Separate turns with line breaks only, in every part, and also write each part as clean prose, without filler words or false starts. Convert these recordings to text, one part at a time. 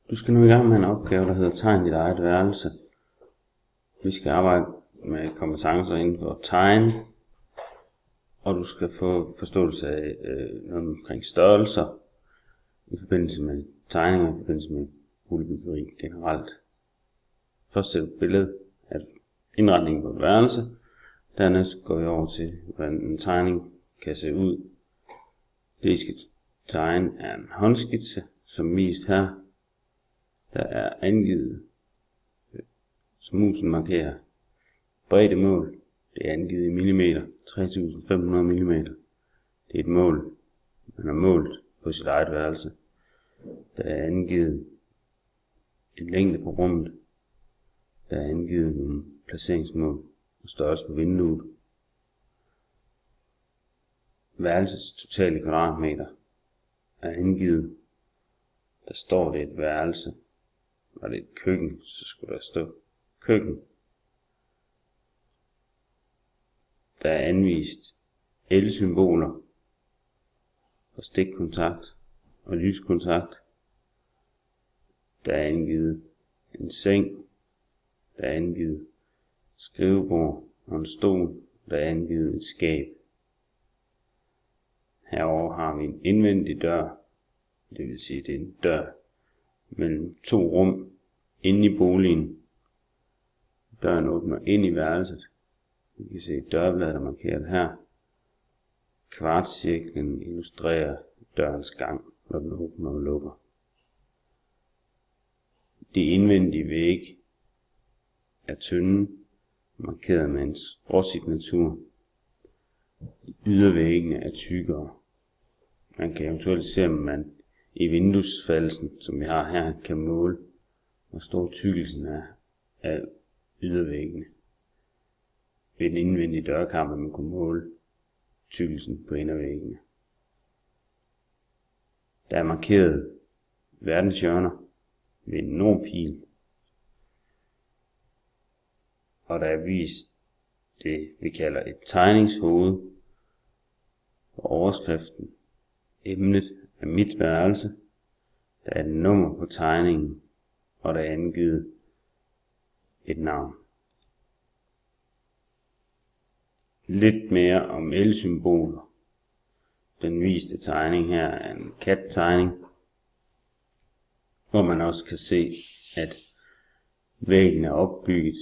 Du skal nu i gang med en opgave, der hedder tegn dit eget værelse. Vi skal arbejde med kompetencer inden for tegn, og du skal få forståelse af noget omkring størrelser i forbindelse med tegninger, i forbindelse med boligbyggeri generelt. Først ser du et billede af indretningen på et værelse. Dernæst går vi over til, hvordan en tegning kan se ud. Det I skal tegne er en håndskitse, som vist her. Der er angivet, som musen markerer, breddemål. Det er angivet i millimeter, 3500 millimeter. Det er et mål, man har målt på sit eget værelse. Der er angivet en længde på rummet. Der er angivet nogle placeringsmål og størrelse på vinduet. Værelsets totale kvadratmeter er angivet. Der står det et værelse. Var det et køkken, så skulle der stå køkken. Der er anvist el-symboler for stikkontakt og lyskontakt. Der er angivet en seng. Der er angivet skrivebord og en stol. Der er angivet et skab. Herover har vi en indvendig dør. Det vil sige, det er en dør mellem to rum inde i boligen. Døren åbner ind i værelset. Vi kan se dørbladet, der markeret her. Kvartscirklen illustrerer dørens gang, når den åbner og lukker. De indvendige vægge er tynde, markeret med en skråsignatur. De ydervæggene er tykkere. Man kan eventuelt se, om man i vinduesfaldelsen, som vi har her, kan måle, hvor stor tykkelsen er af ydervæggene. Ved den indvendige dørkarm, man kunne måle tykkelsen på indervæggene. Der er markeret verdenshjørner ved en nordpil, og der er vist det, vi kalder et tegningshoved, og overskriften, emnet er mit værelse. Der er et nummer på tegningen, og der er angivet et navn. Lidt mere om el-symboler. Den viste tegning her er en kat-tegning, hvor man også kan se, at væggen er opbygget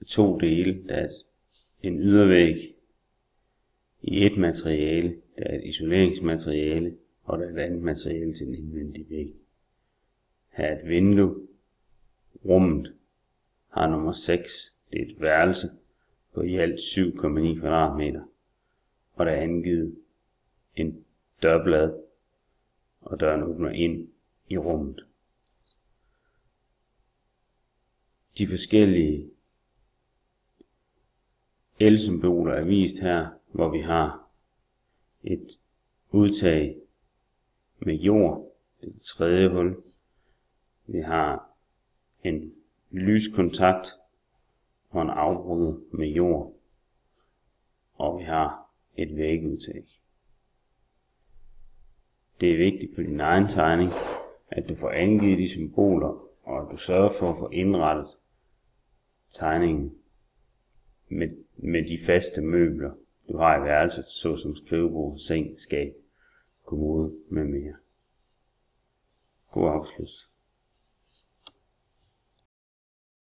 af to dele. Der er en ydervæg i et materiale, der er et isoleringsmateriale, og der er et andet materiale til den indvendige væg. Her er et vindue. Rummet har nummer 6. Det er et værelse på i alt 7,9 kvadratmeter. Og der er angivet en dørblad, og døren åbner ind i rummet. De forskellige el-symboler er vist her, hvor vi har et udtag med jord, det er det tredje hul. Vi har en lyskontakt og en afbryder med jord, og vi har et vægudtag. Det er vigtigt på din egen tegning, at du får angivet de symboler, og at du sørger for at få indrettet tegningen med de faste møbler, du har i værelset, såsom skrivebord, seng, skab, kommode med mere. God afslutning.